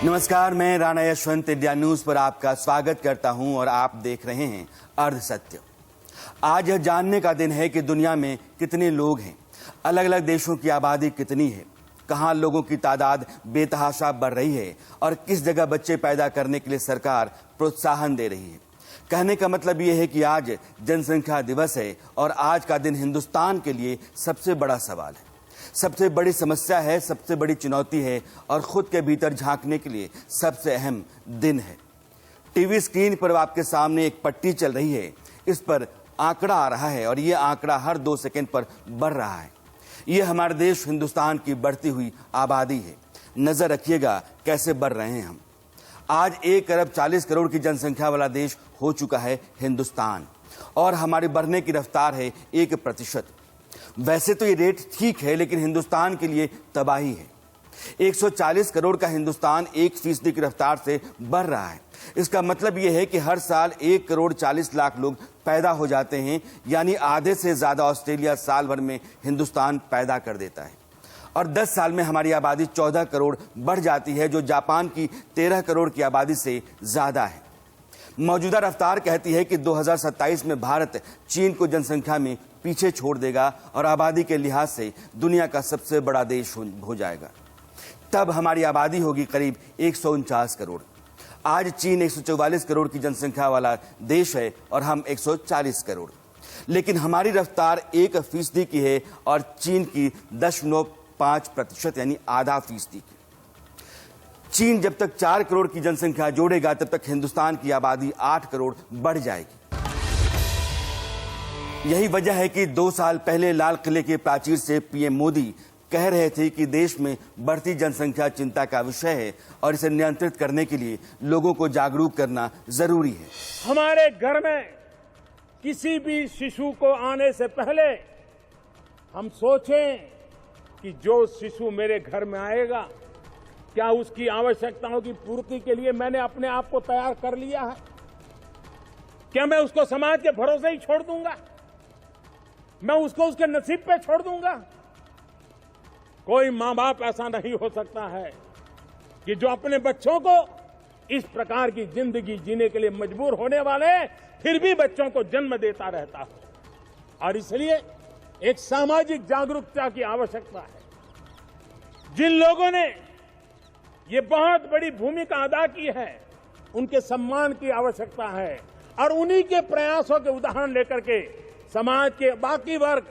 नमस्कार, मैं Rana Yashwant India news पर आपका स्वागत करता हूं और आप देख रहे हैं अर्ध सत्य। आज यह जानने का दिन है कि दुनिया में कितने लोग हैं, अलग अलग देशों की आबादी कितनी है, कहां लोगों की तादाद बेतहाशा बढ़ रही है और किस जगह बच्चे पैदा करने के लिए सरकार प्रोत्साहन दे रही है। कहने का मतलब यह है कि आज जनसंख्या दिवस है और आज का दिन हिंदुस्तान के लिए सबसे बड़ा सवाल है, सबसे बड़ी समस्या है, सबसे बड़ी चुनौती है और खुद के भीतर झांकने के लिए सबसे अहम दिन है। टीवी स्क्रीन पर आपके सामने एक पट्टी चल रही है, इस पर आंकड़ा आ रहा है और ये आंकड़ा हर 2 सेकंड पर बढ़ रहा है। ये हमारे देश हिंदुस्तान की बढ़ती हुई आबादी है। नजर रखिएगा कैसे बढ़ रहे हैं हम। आज 1 अरब 40 करोड़ की जनसंख्या वाला देश हो चुका है हिंदुस्तान और हमारी बढ़ने की रफ्तार है 1%। वैसे तो ये रेट ठीक है, लेकिन हिंदुस्तान के लिए तबाही है। 140 करोड़ का हिंदुस्तान 1% की रफ्तार से बढ़ रहा है। इसका मतलब यह है कि हर साल 1 करोड़ 40 लाख लोग पैदा हो जाते हैं, यानी आधे से ज्यादा ऑस्ट्रेलिया साल भर में हिंदुस्तान पैदा कर देता है। और 10 साल में हमारी आबादी 14 करोड़ बढ़ जाती है, जो जापान की 13 करोड़ की आबादी से ज्यादा है। मौजूदा रफ्तार कहती है कि 2027 में भारत चीन को जनसंख्या में पीछे छोड़ देगा और आबादी के लिहाज से दुनिया का सबसे बड़ा देश हो जाएगा। तब हमारी आबादी होगी करीब 149 करोड़। आज चीन 144 करोड़ की जनसंख्या वाला देश है और हम 140 करोड़, लेकिन हमारी रफ्तार 1% की है और चीन की 0.5% यानी आधा फीसदी की। चीन जब तक 4 करोड़ की जनसंख्या जोड़ेगा तब तक हिंदुस्तान की आबादी 8 करोड़ बढ़ जाएगी। यही वजह है कि 2 साल पहले लाल किले के प्राचीर से पीएम मोदी कह रहे थे कि देश में बढ़ती जनसंख्या चिंता का विषय है और इसे नियंत्रित करने के लिए लोगों को जागरूक करना जरूरी है। हमारे घर में किसी भी शिशु को आने से पहले हम सोचें कि जो शिशु मेरे घर में आएगा, क्या उसकी आवश्यकताओं की पूर्ति के लिए मैंने अपने आप को तैयार कर लिया है? क्या मैं उसको समाज के भरोसे ही छोड़ दूंगा? मैं उसको उसके नसीब पे छोड़ दूंगा? कोई मां बाप ऐसा नहीं हो सकता है कि जो अपने बच्चों को इस प्रकार की जिंदगी जीने के लिए मजबूर होने वाले फिर भी बच्चों को जन्म देता रहता है। और इसलिए एक सामाजिक जागरूकता की आवश्यकता है। जिन लोगों ने ये बहुत बड़ी भूमिका अदा की है, उनके सम्मान की आवश्यकता है और उन्हीं के प्रयासों के उदाहरण लेकर के समाज के बाकी वर्ग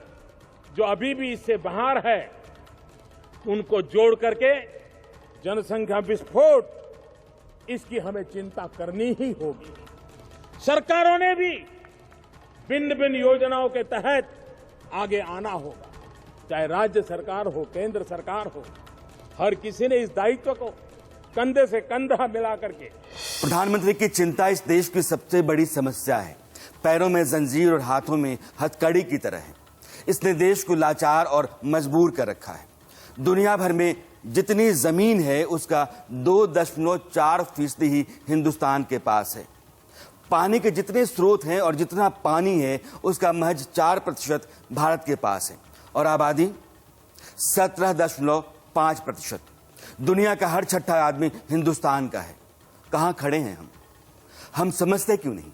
जो अभी भी इससे बाहर है, उनको जोड़ करके जनसंख्या विस्फोट इसकी हमें चिंता करनी ही होगी। सरकारों ने भी भिन्न भिन्न योजनाओं के तहत आगे आना होगा, चाहे राज्य सरकार हो, केंद्र सरकार हो। हर किसी ने इस दायित्व को कंधे से कंधा मिला करके। प्रधानमंत्री की चिंता इस देश की सबसे बड़ी समस्या है। पैरों में जंजीर और हाथों में हथकड़ी की तरह है। इसने देश को लाचार और मजबूर कर रखा है। दुनिया भर में जितनी जमीन है उसका 2.4% ही हिंदुस्तान के पास है। पानी के जितने स्रोत हैं और जितना पानी है उसका महज 4% भारत के पास है और आबादी 17.5%। दुनिया का हर 6ठा आदमी हिंदुस्तान का है। कहां खड़े हैं हम समझते क्यों नहीं?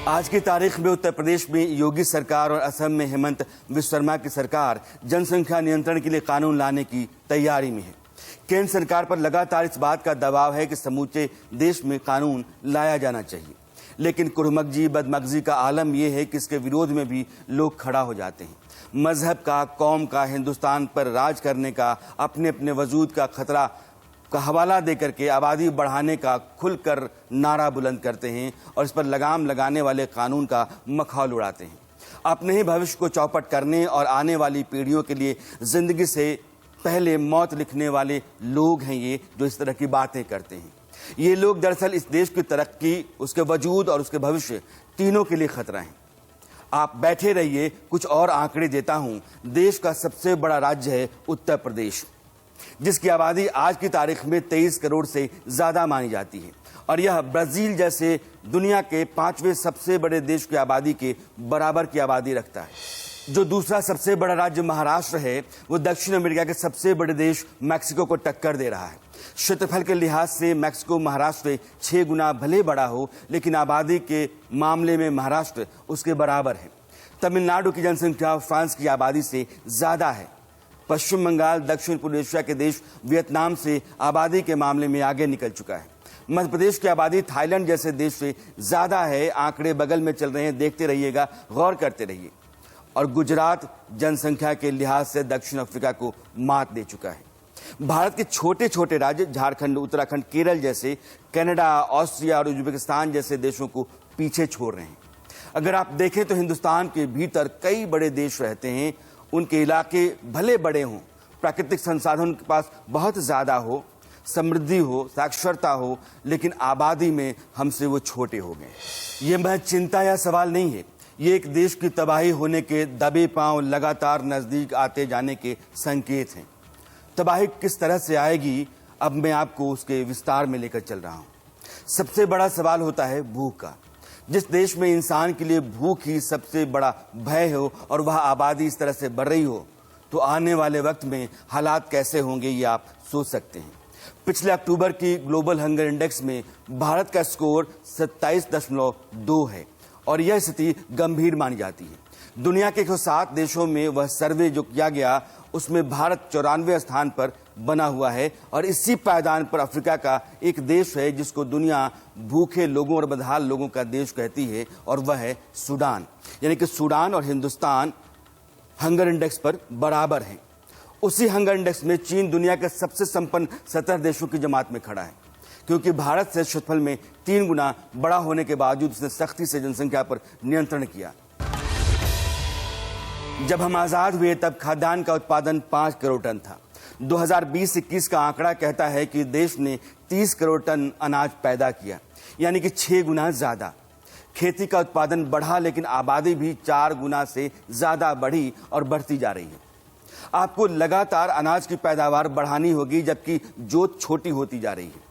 आज की तारीख में उत्तर प्रदेश में योगी सरकार और असम में हेमंत बिस्वा शर्मा की सरकार जनसंख्या नियंत्रण के लिए कानून लाने की तैयारी में है। केंद्र सरकार पर लगातार इस बात का दबाव है कि समूचे देश में कानून लाया जाना चाहिए, लेकिन कुरमगजी बदमगजी का आलम यह है कि इसके विरोध में भी लोग खड़ा हो जाते हैं। मजहब का, कौम का, हिंदुस्तान पर राज करने का, अपने अपने वजूद का खतरा का हवाला देकर के आबादी बढ़ाने का खुलकर नारा बुलंद करते हैं और इस पर लगाम लगाने वाले कानून का मखौल उड़ाते हैं। अपने ही भविष्य को चौपट करने और आने वाली पीढ़ियों के लिए जिंदगी से पहले मौत लिखने वाले लोग हैं ये जो इस तरह की बातें करते हैं। ये लोग दरअसल इस देश की तरक्की, उसके वजूद और उसके भविष्य तीनों के लिए खतरा है। आप बैठे रहिए, कुछ और आंकड़े देता हूं। देश का सबसे बड़ा राज्य है उत्तर प्रदेश, जिसकी आबादी आज की तारीख में 23 करोड़ से ज्यादा मानी जाती है और यह ब्राजील जैसे दुनिया के 5वें सबसे बड़े देश की आबादी के बराबर की आबादी रखता है। जो दूसरा सबसे बड़ा राज्य महाराष्ट्र है, वो दक्षिण अमेरिका के सबसे बड़े देश मैक्सिको को टक्कर दे रहा है। क्षेत्रफल के लिहाज से मैक्सिको महाराष्ट्र से 6 गुना भले बड़ा हो, लेकिन आबादी के मामले में महाराष्ट्र उसके बराबर है। तमिलनाडु की जनसंख्या फ्रांस की आबादी से ज्यादा है। पश्चिम बंगाल दक्षिण पूर्व एशिया के देश वियतनाम से आबादी के मामले में आगे निकल चुका है। मध्य प्रदेश की आबादी थाईलैंड जैसे देश से ज्यादा है। आंकड़े बगल में चल रहे हैं, देखते रहिएगा, गौर करते रहिए। और गुजरात जनसंख्या के लिहाज से दक्षिण अफ्रीका को मात दे चुका है। भारत के छोटे छोटे राज्य झारखंड, उत्तराखंड, केरल जैसे कनाडा, ऑस्ट्रिया और उज्बेकिस्तान जैसे देशों को पीछे छोड़ रहे हैं। अगर आप देखें तो हिंदुस्तान के भीतर कई बड़े देश रहते हैं। उनके इलाके भले बड़े हों, प्राकृतिक संसाधन उनके पास बहुत ज्यादा हो, समृद्धि हो, साक्षरता हो, लेकिन आबादी में हमसे वो छोटे हो गए। ये महज चिंता या सवाल नहीं है, ये एक देश की तबाही होने के दबे पांव लगातार नजदीक आते जाने के संकेत हैं। तबाही किस तरह से आएगी, अब मैं आपको उसके विस्तार में लेकर चल रहा हूं। सबसे बड़ा सवाल होता है भूख का। जिस देश में इंसान के लिए भूख ही सबसे बड़ा भय हो और वह आबादी इस तरह से बढ़ रही हो, तो आने वाले वक्त में हालात कैसे होंगे ये आप सोच सकते हैं। पिछले अक्टूबर की ग्लोबल हंगर इंडेक्स में भारत का स्कोर 27.2 है और यह स्थिति गंभीर मानी जाती है। दुनिया के 107 देशों में वह सर्वे जो किया गया, उसमें भारत 94वें स्थान पर बना हुआ है। और इसी पायदान पर अफ्रीका का एक देश है जिसको दुनिया भूखे लोगों और बदहाल लोगों का देश कहती है, और वह है सूडान। यानी कि सूडान और हिंदुस्तान हंगर इंडेक्स पर बराबर हैं। उसी हंगर इंडेक्स में चीन दुनिया के सबसे संपन्न 17 देशों की जमात में खड़ा है, क्योंकि भारत से क्षेत्रफल में 3 गुना बड़ा होने के बावजूद उसने सख्ती से जनसंख्या पर नियंत्रण किया। जब हम आजाद हुए तब खाद्यान्न का उत्पादन 5 करोड़ टन था। 2020-21 का आंकड़ा कहता है कि देश ने 30 करोड़ टन अनाज पैदा किया, यानी कि 6 गुना ज्यादा। खेती का उत्पादन बढ़ा, लेकिन आबादी भी 4 गुना से ज्यादा बढ़ी और बढ़ती जा रही है। आपको लगातार अनाज की पैदावार बढ़ानी होगी, जबकि जोत छोटी होती जा रही है।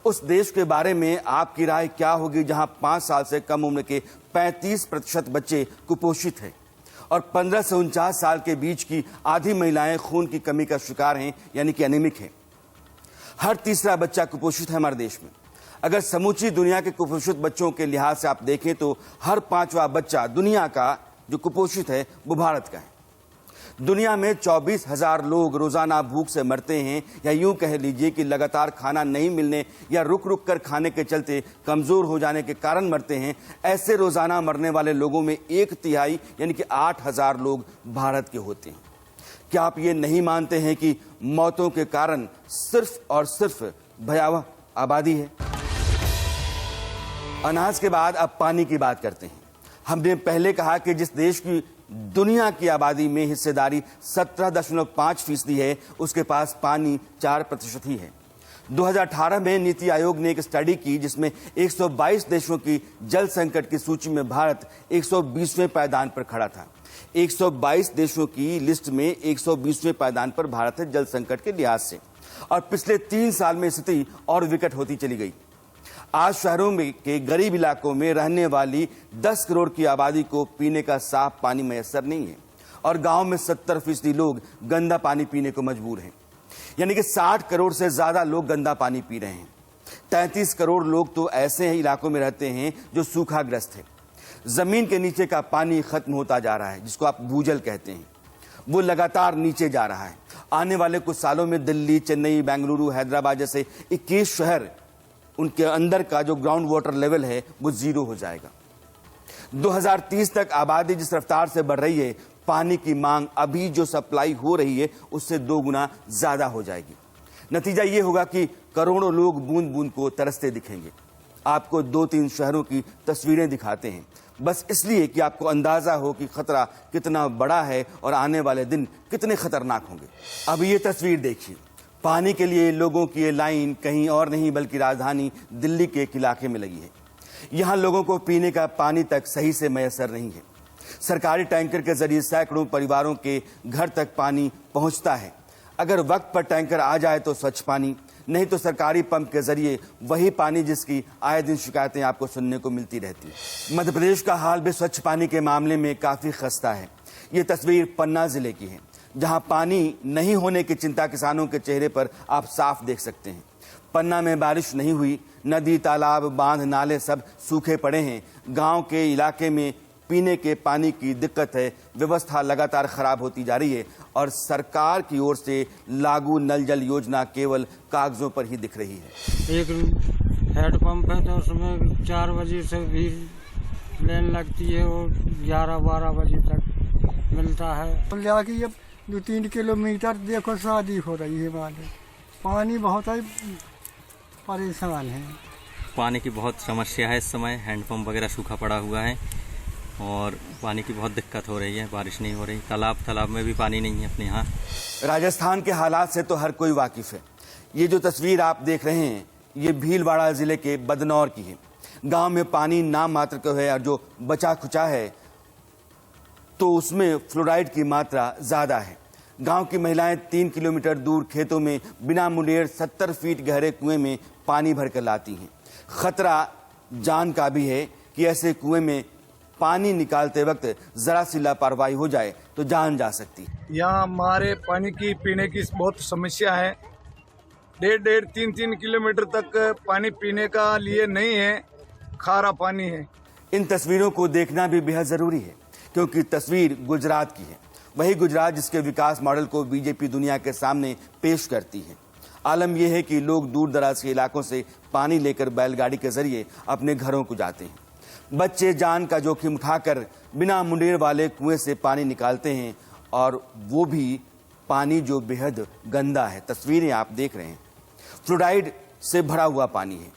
उस देश के बारे में आपकी राय क्या होगी जहां 5 साल से कम उम्र के 35% बच्चे कुपोषित हैं और 15 से 49 साल के बीच की आधी महिलाएं खून की कमी का शिकार हैं, यानी कि एनीमिक हैं। हर तीसरा बच्चा कुपोषित है हमारे देश में। अगर समूची दुनिया के कुपोषित बच्चों के लिहाज से आप देखें तो हर 5वां बच्चा दुनिया का जो कुपोषित है वो भारत का है। दुनिया में 24,000 लोग रोजाना भूख से मरते हैं, या यूं कह लीजिए कि लगातार खाना नहीं मिलने या रुक रुक कर खाने के चलते कमजोर हो जाने के कारण मरते हैं। ऐसे रोजाना मरने वाले लोगों में 1/3 यानी कि 8,000 लोग भारत के होते हैं। क्या आप ये नहीं मानते हैं कि मौतों के कारण सिर्फ और सिर्फ भयावह आबादी है? अनाज के बाद अब पानी की बात करते हैं। हमने पहले कहा कि जिस देश की दुनिया की आबादी में हिस्सेदारी 17.5% है, उसके पास पानी 4% ही है। 2018 में नीति आयोग ने एक स्टडी की जिसमें 122 देशों की जल संकट की सूची में भारत 120वें पायदान पर खड़ा था। 122 देशों की लिस्ट में 120वें पायदान पर भारत है जल संकट के लिहाज से, और पिछले 3 साल में स्थिति और विकट होती चली गई। आज शहरों में के गरीब इलाकों में रहने वाली 10 करोड़ की आबादी को पीने का साफ पानी मैसर नहीं है, और गांव में 70% लोग गंदा पानी पीने को मजबूर हैं। यानी कि 60 करोड़ से ज्यादा लोग गंदा पानी पी रहे हैं। 33 करोड़ लोग तो ऐसे इलाकों में रहते हैं जो सूखाग्रस्त है। जमीन के नीचे का पानी खत्म होता जा रहा है, जिसको आप भूजल कहते हैं, वो लगातार नीचे जा रहा है। आने वाले कुछ सालों में दिल्ली, चेन्नई, बेंगलुरु, हैदराबाद जैसे 21 शहर, उनके अंदर का जो ग्राउंड वाटर लेवल है वो 0 हो जाएगा। 2030 तक आबादी जिस रफ्तार से बढ़ रही है, पानी की मांग अभी जो सप्लाई हो रही है उससे 2 गुना ज्यादा हो जाएगी। नतीजा ये होगा कि करोड़ों लोग बूंद बूंद को तरसते दिखेंगे। आपको 2-3 शहरों की तस्वीरें दिखाते हैं, बस इसलिए कि आपको अंदाजा हो कि खतरा कितना बड़ा है और आने वाले दिन कितने खतरनाक होंगे। अब ये तस्वीर देखिए। पानी के लिए लोगों की ये लाइन कहीं और नहीं बल्कि राजधानी दिल्ली के एक इलाके में लगी है। यहाँ लोगों को पीने का पानी तक सही से मैसर नहीं है। सरकारी टैंकर के जरिए सैकड़ों परिवारों के घर तक पानी पहुंचता है। अगर वक्त पर टैंकर आ जाए तो स्वच्छ पानी, नहीं तो सरकारी पंप के जरिए वही पानी जिसकी आए दिन शिकायतें आपको सुनने को मिलती रहती है। मध्य प्रदेश का हाल भी स्वच्छ पानी के मामले में काफी खस्ता है। ये तस्वीर पन्ना जिले की है, जहां पानी नहीं होने की चिंता किसानों के चेहरे पर आप साफ देख सकते हैं। पन्ना में बारिश नहीं हुई, नदी, तालाब, बांध, नाले सब सूखे पड़े हैं। गांव के इलाके में पीने के पानी की दिक्कत है, व्यवस्था लगातार खराब होती जा रही है और सरकार की ओर से लागू नल जल योजना केवल कागजों पर ही दिख रही है। एक हैंडपंप है तो उसमें 4 बजे से भी लाइन लगती है और 11-12 बजे तक मिलता है। जाके ये 2-3 किलोमीटर देखो शादी हो रही है, माने पानी बहुत है, परेशान है। पानी की बहुत समस्या है इस समय, हैंडपंप वगैरह सूखा पड़ा हुआ है और पानी की बहुत दिक्कत हो रही है, बारिश नहीं हो रही। तालाब में भी पानी नहीं है अपने यहाँ। राजस्थान के हालात से तो हर कोई वाकिफ है। ये जो तस्वीर आप देख रहे हैं, ये भीलवाड़ा जिले के बदनौर की है। गांव में पानी नाम मात्र का है और जो बचा खुचा है तो उसमें फ्लोराइड की मात्रा ज्यादा है। गांव की महिलाएं 3 किलोमीटर दूर खेतों में बिना मुंडेर 70 फीट गहरे कुएं में पानी भरकर लाती हैं। खतरा जान का भी है कि ऐसे कुएं में पानी निकालते वक्त जरा सी लापरवाही हो जाए तो जान जा सकती है। यहाँ हमारे पानी की पीने की बहुत समस्या है। 1.5-3 किलोमीटर तक पानी पीने का लिए नहीं है, खारा पानी है। इन तस्वीरों को देखना भी बेहद जरूरी है क्योंकि तस्वीर गुजरात की है, वही गुजरात जिसके विकास मॉडल को बीजेपी दुनिया के सामने पेश करती है। आलम यह है कि लोग दूर दराज के इलाकों से पानी लेकर बैलगाड़ी के जरिए अपने घरों को जाते हैं। बच्चे जान का जोखिम उठाकर बिना मुंडेर वाले कुएं से पानी निकालते हैं और वो भी पानी जो बेहद गंदा है। तस्वीरें आप देख रहे हैं, फ्लोराइड से भरा हुआ पानी है।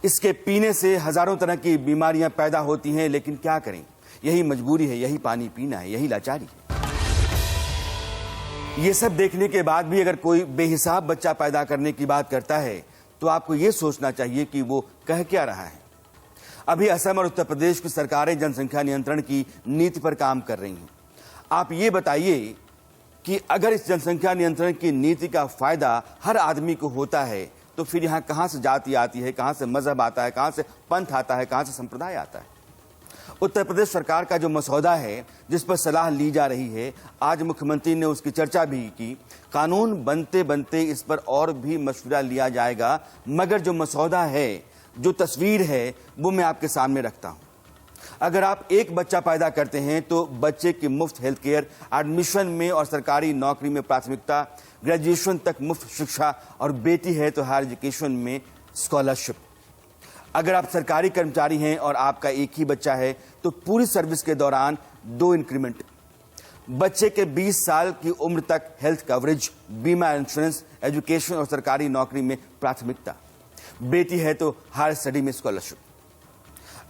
इसके पीने से हजारों तरह की बीमारियां पैदा होती हैं, लेकिन क्या करें, यही मजबूरी है, यही पानी पीना है, यही लाचारी है। ये सब देखने के बाद भी अगर कोई बेहिसाब बच्चा पैदा करने की बात करता है तो आपको ये सोचना चाहिए कि वो कह क्या रहा है। अभी असम और उत्तर प्रदेश की सरकारें जनसंख्या नियंत्रण की नीति पर काम कर रही हैं। आप ये बताइए कि अगर इस जनसंख्या नियंत्रण की नीति का फायदा हर आदमी को होता है तो फिर यहाँ कहाँ से जाति आती है, कहाँ से मजहब आता है, कहाँ से पंथ आता है, कहाँ से संप्रदाय आता है। उत्तर प्रदेश सरकार का जो मसौदा है जिस पर सलाह ली जा रही है, आज मुख्यमंत्री ने उसकी चर्चा भी की। कानून बनते बनते इस पर और भी मशवरा लिया जाएगा, मगर जो मसौदा है, जो तस्वीर है, वो मैं आपके सामने रखता हूं। अगर आप एक बच्चा पैदा करते हैं तो बच्चे की मुफ्त हेल्थ केयर, एडमिशन में और सरकारी नौकरी में प्राथमिकता, ग्रेजुएशन तक मुफ्त शिक्षा और बेटी है तो हायर एजुकेशन में स्कॉलरशिप। अगर आप सरकारी कर्मचारी हैं और आपका एक ही बच्चा है तो पूरी सर्विस के दौरान 2 इंक्रीमेंट, बच्चे के 20 साल की उम्र तक हेल्थ कवरेज, बीमा, इंश्योरेंस, एजुकेशन और सरकारी नौकरी में प्राथमिकता, बेटी है तो हायर स्टडी में स्कॉलरशिप।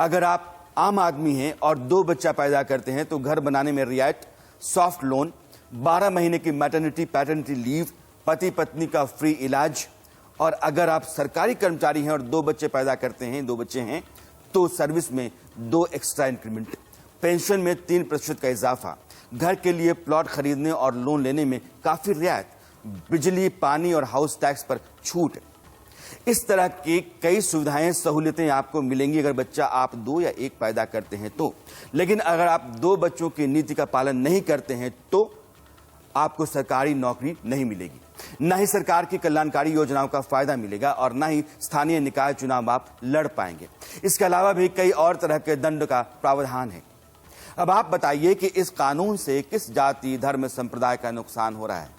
अगर आप आम आदमी हैं और 2 बच्चा पैदा करते हैं तो घर बनाने में रियायत, सॉफ्ट लोन, 12 महीने की मैटरनिटी पैटर्निटी लीव, पति पत्नी का फ्री इलाज। और अगर आप सरकारी कर्मचारी हैं और 2 बच्चे पैदा करते हैं, 2 बच्चे हैं, तो सर्विस में 2 एक्स्ट्रा इंक्रीमेंट, पेंशन में 3% का इजाफा, घर के लिए प्लॉट खरीदने और लोन लेने में काफी रियायत, बिजली, पानी और हाउस टैक्स पर छूट। इस तरह की कई सुविधाएं, सहूलियतें आपको मिलेंगी अगर बच्चा आप 2 या 1 पैदा करते हैं तो। लेकिन अगर आप 2 बच्चों की नीति का पालन नहीं करते हैं तो आपको सरकारी नौकरी नहीं मिलेगी, न ही सरकार की कल्याणकारी योजनाओं का फायदा मिलेगा और न ही स्थानीय निकाय चुनाव आप लड़ पाएंगे। इसके अलावा भी कई और तरह के दंड का प्रावधान है। अब आप बताइए कि इस कानून से किस जाति, धर्म, संप्रदाय का नुकसान हो रहा है।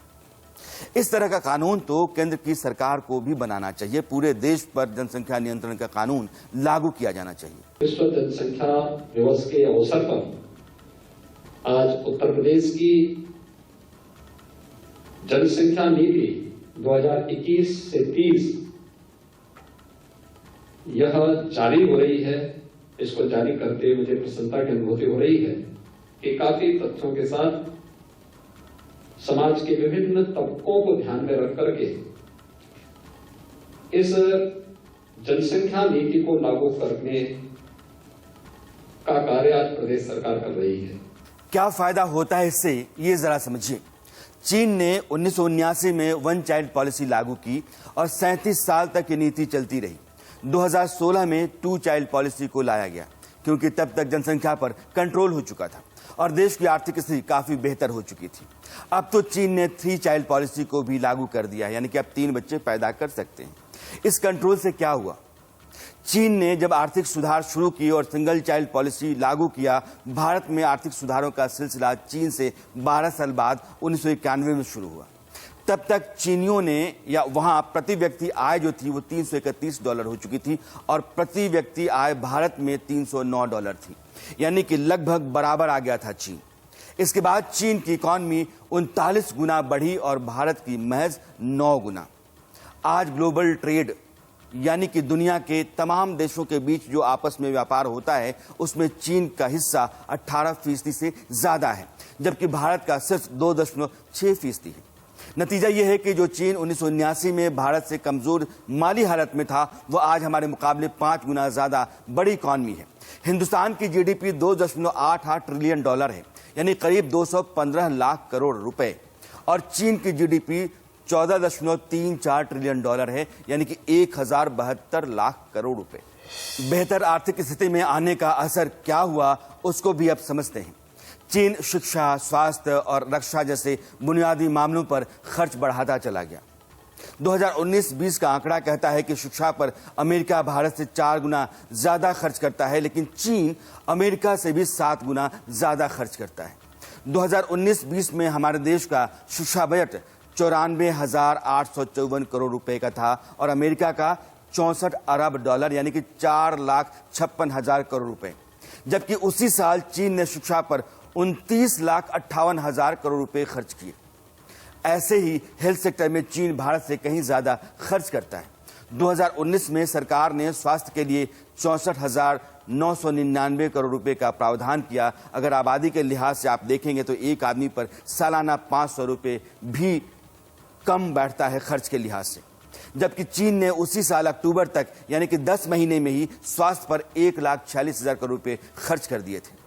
इस तरह का कानून तो केंद्र की सरकार को भी बनाना चाहिए। पूरे देश पर जनसंख्या नियंत्रण का कानून लागू किया जाना चाहिए। विश्व जनसंख्या दिवस के अवसर पर आज उत्तर प्रदेश की जनसंख्या नीति 2021 से 30 यह जारी हो रही है। इसको जारी करते मुझे प्रसन्नता की अनुभूति हो रही है कि काफी तथ्यों के साथ समाज के विभिन्न तबकों को ध्यान में रख करके इस जनसंख्या नीति को लागू करने का कार्य आज प्रदेश सरकार कर रही है। क्या फायदा होता है इससे, ये जरा समझिए। चीन ने 1979 में 1 चाइल्ड पॉलिसी लागू की और 37 साल तक ये नीति चलती रही। 2016 में 2 चाइल्ड पॉलिसी को लाया गया क्योंकि तब तक जनसंख्या पर कंट्रोल हो चुका था और देश की आर्थिक स्थिति काफी बेहतर हो चुकी थी। अब तो चीन ने 3 चाइल्ड पॉलिसी को भी लागू कर दिया है, यानी कि अब 3 बच्चे पैदा कर सकते हैं। इस कंट्रोल से क्या हुआ? चीन ने जब आर्थिक सुधार शुरू किए और सिंगल चाइल्ड पॉलिसी लागू किया, भारत में आर्थिक सुधारों का सिलसिला चीन से 12 साल बाद 1991 में शुरू हुआ। तब तक चीनियों ने या वहां प्रति व्यक्ति आय जो थी वो $331 हो चुकी थी और प्रति व्यक्ति आय भारत में $309 थी, यानी कि लगभग बराबर आ गया था चीन। इसके बाद चीन की इकॉनमी 39 गुना बढ़ी और भारत की महज 9 गुना। आज ग्लोबल ट्रेड यानी कि दुनिया के तमाम देशों के बीच जो आपस में व्यापार होता है उसमें चीन का हिस्सा 18% से ज्यादा है, जबकि भारत का सिर्फ 2.6% है। नतीजा यह है कि जो चीन 1979 में भारत से कमजोर माली हालत में था, वह आज हमारे मुकाबले 5 गुना ज्यादा बड़ी इकॉनमी है। हिंदुस्तान की जीडीपी $2.88 ट्रिलियन है, यानी करीब 215 लाख करोड़ रुपए, और चीन की जीडीपी $14.34 ट्रिलियन है, यानी कि 1072 लाख करोड़ रुपए। बेहतर आर्थिक स्थिति में आने का असर क्या हुआ उसको भी अब समझते हैं। चीन शिक्षा, स्वास्थ्य और रक्षा जैसे बुनियादी मामलों पर खर्च बढ़ाता चला गया। 2019-20 का आंकड़ा कहता है कि शिक्षा पर अमेरिका भारत से 4 गुना ज्यादा खर्च करता है, लेकिन चीन अमेरिका से भी 7 गुना ज्यादा खर्च करता है। 2019-20 में हमारे देश का शिक्षा बजट 94,854 करोड़ रुपए का था और अमेरिका का $64 अरब यानी कि 4,56,000 करोड़ रुपए, जबकि उसी साल चीन ने शिक्षा पर 29,58,000 करोड़ रुपए खर्च किए। ऐसे ही हेल्थ सेक्टर में चीन भारत से कहीं ज्यादा खर्च करता है। 2019 में सरकार ने स्वास्थ्य के लिए 64,999 करोड़ रुपए का प्रावधान किया। अगर आबादी के लिहाज से आप देखेंगे तो एक आदमी पर सालाना 500 रुपए भी कम बैठता है खर्च के लिहाज से, जबकि चीन ने उसी साल अक्टूबर तक यानी कि 10 महीने में ही स्वास्थ्य पर 1,46,000 करोड़ रुपए खर्च कर दिए थे।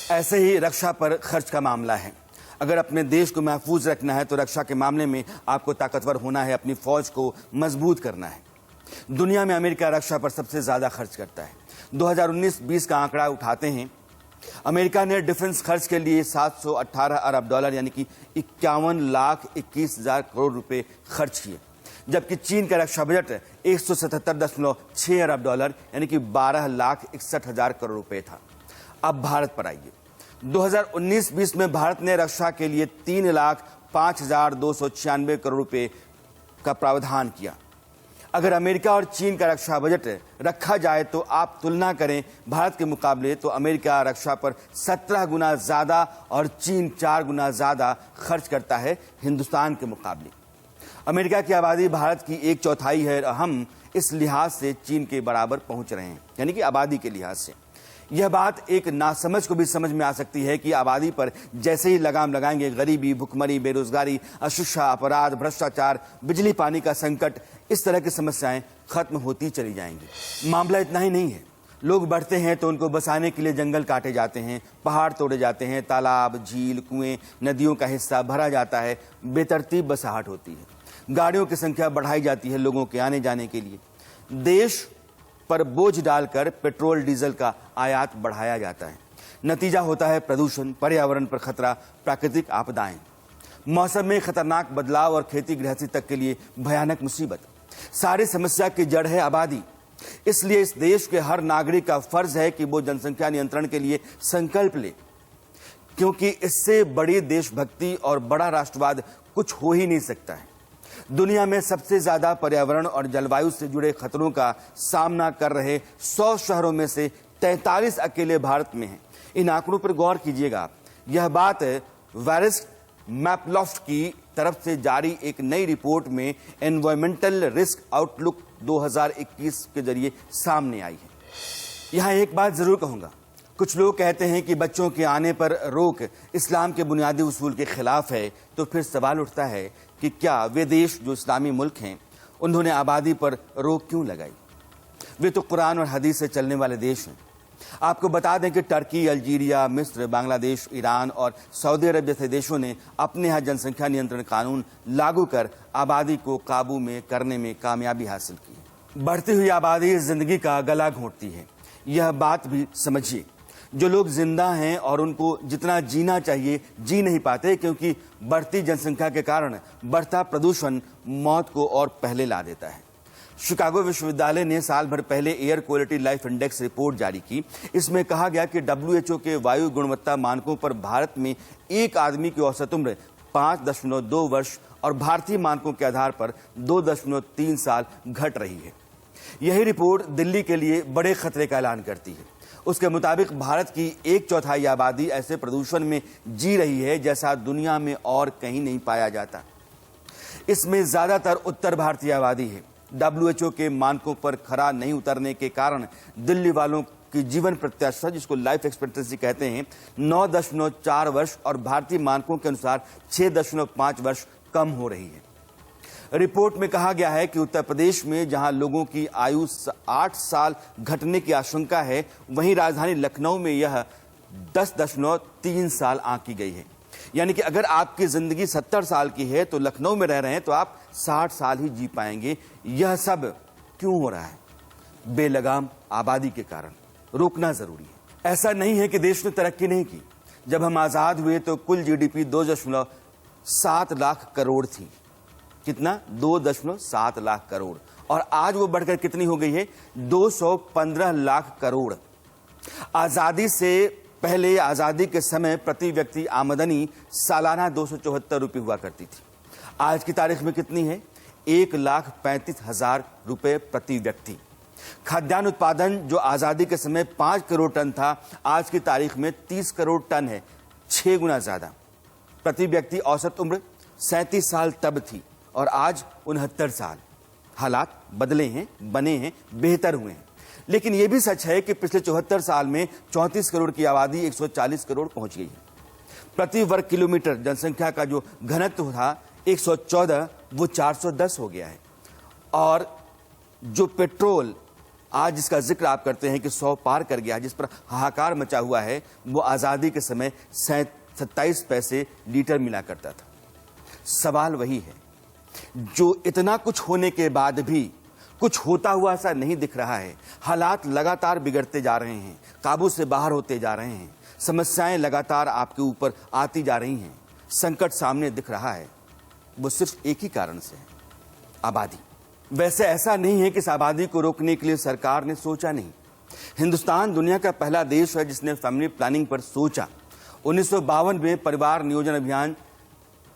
ऐसे ही रक्षा पर खर्च का मामला है। अगर अपने देश को महफूज रखना है तो रक्षा के मामले में आपको ताकतवर होना है, अपनी फौज को मजबूत करना है। दुनिया में अमेरिका रक्षा पर सबसे ज्यादा खर्च करता है। 2019-20 का आंकड़ा उठाते हैं, अमेरिका ने डिफेंस खर्च के लिए $718 अरब यानी कि 51,21,000 करोड़ रुपए खर्च किए, जबकि चीन का रक्षा बजट 177.6 अरब यानी कि 12,61,000 करोड़ रुपए था। अब भारत पर आइए। 2019-20 में भारत ने रक्षा के लिए 3,05,296 करोड़ रुपए का प्रावधान किया। अगर अमेरिका और चीन का रक्षा बजट रखा जाए तो आप तुलना करें भारत के मुकाबले, तो अमेरिका रक्षा पर 17 गुना ज्यादा और चीन 4 गुना ज्यादा खर्च करता है हिंदुस्तान के मुकाबले। अमेरिका की आबादी भारत की 1/4 है और हम इस लिहाज से चीन के बराबर पहुंच रहे हैं, यानी कि आबादी के लिहाज से। यह बात एक नासमझ को भी समझ में आ सकती है कि आबादी पर जैसे ही लगाम लगाएंगे, गरीबी, भुखमरी, बेरोजगारी, अशिक्षा, अपराध, भ्रष्टाचार, बिजली पानी का संकट, इस तरह की समस्याएं खत्म होती चली जाएंगी। मामला इतना ही नहीं है। लोग बढ़ते हैं तो उनको बसाने के लिए जंगल काटे जाते हैं, पहाड़ तोड़े जाते हैं, तालाब, झील, कुएं, नदियों का हिस्सा भरा जाता है, बेतरतीब बसाहट होती है, गाड़ियों की संख्या बढ़ाई जाती है लोगों के आने जाने के लिए, देश पर बोझ डालकर पेट्रोल डीजल का आयात बढ़ाया जाता है। नतीजा होता है प्रदूषण, पर्यावरण पर खतरा, प्राकृतिक आपदाएं, मौसम में खतरनाक बदलाव और खेती गृहस्थी तक के लिए भयानक मुसीबत। सारी समस्या की जड़ है आबादी। इसलिए इस देश के हर नागरिक का फर्ज है कि वो जनसंख्या नियंत्रण के लिए संकल्प ले, क्योंकि इससे बड़ी देशभक्ति और बड़ा राष्ट्रवाद कुछ हो ही नहीं सकता है। दुनिया में सबसे ज्यादा पर्यावरण और जलवायु से जुड़े खतरों का सामना कर रहे 100 शहरों में से 43 अकेले भारत में हैं। इन आंकड़ों पर गौर कीजिएगा आप। यह बात वैरिस्ट मैपलॉफ्ट की तरफ से जारी एक नई रिपोर्ट में एनवायरमेंटल रिस्क आउटलुक 2021 के जरिए सामने आई है। यहां एक बात जरूर कहूंगा, कुछ लोग कहते हैं कि बच्चों के आने पर रोक इस्लाम के बुनियादी उसूल के खिलाफ है, तो फिर सवाल उठता है कि क्या वे देश जो इस्लामी मुल्क हैं उन्होंने आबादी पर रोक क्यों लगाई? वे तो कुरान और हदीस से चलने वाले देश हैं। आपको बता दें कि टर्की, अल्जीरिया, मिस्र, बांग्लादेश, ईरान और सऊदी अरब जैसे देशों ने अपने यहाँ जनसंख्या नियंत्रण कानून लागू कर आबादी को काबू में करने में कामयाबी हासिल की है। बढ़ती हुई आबादी जिंदगी का गला घोंटती है, यह बात भी समझिए। जो लोग जिंदा हैं और उनको जितना जीना चाहिए जी नहीं पाते, क्योंकि बढ़ती जनसंख्या के कारण बढ़ता प्रदूषण मौत को और पहले ला देता है। शिकागो विश्वविद्यालय ने साल भर पहले air quality life index report जारी की। इसमें कहा गया कि WHO के वायु गुणवत्ता मानकों पर भारत में एक आदमी की औसत उम्र 5.2 वर्ष और भारतीय मानकों के आधार पर 2.3 साल घट रही है। यही रिपोर्ट दिल्ली के लिए बड़े खतरे का ऐलान करती है। उसके मुताबिक भारत की 1/4 आबादी ऐसे प्रदूषण में जी रही है जैसा दुनिया में और कहीं नहीं पाया जाता। इसमें ज्यादातर उत्तर भारतीय आबादी है। WHO के मानकों पर खरा नहीं उतरने के कारण दिल्ली वालों की जीवन प्रत्याशा, जिसको लाइफ एक्सपेक्टेंसी कहते हैं, 9.4 वर्ष और भारतीय मानकों के अनुसार 6.5 वर्ष कम हो रही है। रिपोर्ट में कहा गया है कि उत्तर प्रदेश में जहां लोगों की आयु 8 साल घटने की आशंका है, वहीं राजधानी लखनऊ में यह 10.3 साल आंकी गई है। यानी कि अगर आपकी जिंदगी 70 साल की है तो लखनऊ में रह रहे हैं तो आप 60 साल ही जी पाएंगे। यह सब क्यों हो रहा है? बेलगाम आबादी के कारण। रोकना जरूरी है। ऐसा नहीं है कि देश ने तरक्की नहीं की। जब हम आजाद हुए तो कुल GDP 2.7 लाख करोड़ थी। कितना? 2.7 लाख करोड़। और आज वो बढ़कर कितनी हो गई है? 215 लाख करोड़। आजादी से पहले, आजादी के समय प्रति व्यक्ति आमदनी सालाना 274 रुपये हुआ करती थी। आज की तारीख में कितनी है? 1,35,000 रुपये प्रति व्यक्ति। खाद्यान्न उत्पादन जो आजादी के समय 5 करोड़ टन था, आज की तारीख में 30 करोड़ टन है, 6 गुना ज्यादा। प्रति व्यक्ति औसत उम्र 37 साल तब थी और आज 69 साल। हालात बदले हैं, बने हैं, बेहतर हुए हैं। लेकिन यह भी सच है कि पिछले 74 साल में 34 करोड़ की आबादी 140 करोड़ पहुंच गई है। प्रति वर्ग किलोमीटर जनसंख्या का जो घनत्व था 114, वो 410 हो गया है। और जो पेट्रोल आज जिसका जिक्र आप करते हैं कि 100 पार कर गया, जिस पर हाहाकार मचा हुआ है, वो आजादी के समय 27 पैसे लीटर मिला करता था। सवाल वही है, जो इतना कुछ होने के बाद भी कुछ होता हुआ ऐसा नहीं दिख रहा है। हालात लगातार बिगड़ते जा रहे हैं, काबू से बाहर होते जा रहे हैं, समस्याएं लगातार आपके ऊपर आती जा रही हैं, संकट सामने दिख रहा है। वो सिर्फ एक ही कारण से है, आबादी। वैसे ऐसा नहीं है कि इस आबादी को रोकने के लिए सरकार ने सोचा नहीं। हिंदुस्तान दुनिया का पहला देश है जिसने फैमिली प्लानिंग पर सोचा। 1952 में परिवार नियोजन अभियान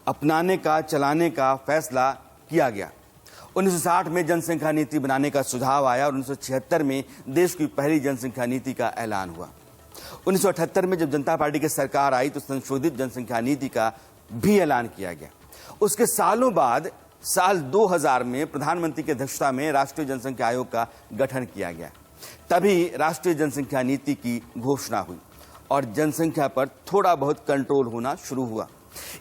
अपनाने का, चलाने का फैसला किया गया। 1960 में जनसंख्या नीति बनाने का सुझाव आया और 1976 में देश की पहली जनसंख्या नीति का ऐलान हुआ। 1978 में जब जनता पार्टी की सरकार आई तो संशोधित जनसंख्या नीति का भी ऐलान किया गया। उसके सालों बाद साल 2000 में प्रधानमंत्री की अध्यक्षता में राष्ट्रीय जनसंख्या आयोग का गठन किया गया। तभी राष्ट्रीय जनसंख्या नीति की घोषणा हुई और जनसंख्या पर थोड़ा बहुत कंट्रोल होना शुरू हुआ।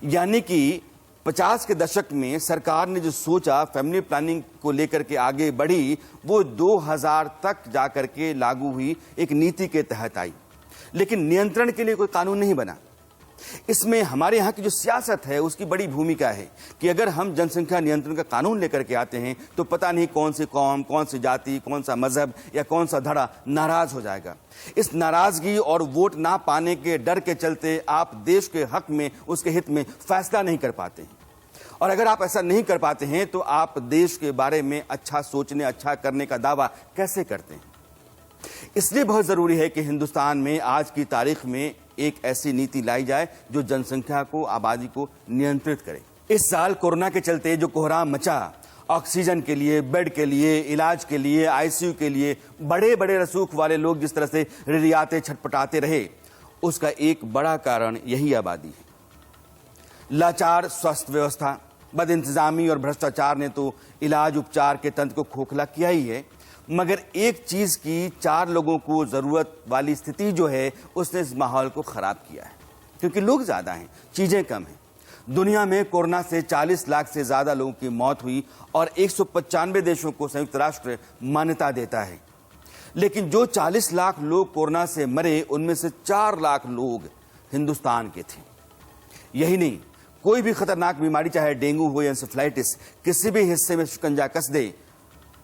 यानी कि 50 के दशक में सरकार ने जो सोचा, फैमिली प्लानिंग को लेकर के आगे बढ़ी, वो 2000 तक जाकर के लागू हुई, एक नीति के तहत आई। लेकिन नियंत्रण के लिए कोई कानून नहीं बना। इसमें हमारे यहाँ की जो सियासत है उसकी बड़ी भूमिका है कि अगर हम जनसंख्या नियंत्रण का कानून लेकर के आते हैं तो पता नहीं कौन सी कौम, कौन सी जाति, कौन सा मजहब या कौन सा धड़ा नाराज हो जाएगा। इस नाराजगी और वोट ना पाने के डर के चलते आप देश के हक में, उसके हित में फैसला नहीं कर पाते हैं। और अगर आप ऐसा नहीं कर पाते हैं तो आप देश के बारे में अच्छा सोचने, अच्छा करने का दावा कैसे करते हैं? इसलिए बहुत जरूरी है कि हिंदुस्तान में आज की तारीख में एक ऐसी नीति लाई जाए जो जनसंख्या को, आबादी को नियंत्रित करे। इस साल कोरोना के चलते जो कोहराम मचा, ऑक्सीजन के लिए, बेड के लिए, इलाज के लिए, ICU के लिए बड़े बड़े रसूख वाले लोग जिस तरह से रिरियाते छटपटाते रहे, उसका एक बड़ा कारण यही आबादी है। लाचार स्वास्थ्य व्यवस्था, बदइंतजामी और भ्रष्टाचार ने तो इलाज उपचार के तंत्र को खोखला किया ही है, मगर एक चीज की 4 लोगों को जरूरत वाली स्थिति जो है उसने इस माहौल को खराब किया है, क्योंकि लोग ज्यादा हैं, चीजें कम हैं। दुनिया में कोरोना से 40 लाख से ज्यादा लोगों की मौत हुई और 195 देशों को संयुक्त राष्ट्र मान्यता देता है। लेकिन जो 40 लाख लोग कोरोना से मरे, उनमें से 4 लाख लोग हिंदुस्तान के थे। यही नहीं, कोई भी खतरनाक बीमारी, चाहे डेंगू हो या एंसेफ्लाइटिस, किसी भी हिस्से में शिकंजा कस दे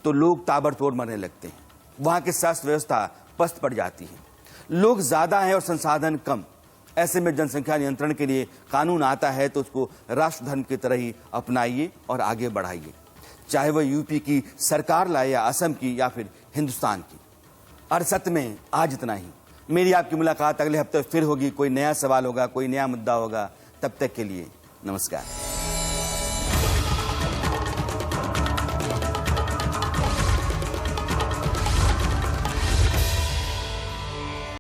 तो लोग ताबड़तोड़ मरने लगते हैं। वहां की स्वास्थ्य व्यवस्था पस्त पड़ जाती है। लोग ज्यादा हैं और संसाधन कम। ऐसे में जनसंख्या नियंत्रण के लिए कानून आता है तो उसको राष्ट्रधर्म की तरह ही अपनाइए और आगे बढ़ाइए, चाहे वह यूपी की सरकार लाए या असम की या फिर हिंदुस्तान की। अर्धसत्य में आज इतना ही। मेरी आपकी मुलाकात अगले हफ्ते फिर होगी। कोई नया सवाल होगा, कोई नया मुद्दा होगा। तब तक के लिए नमस्कार।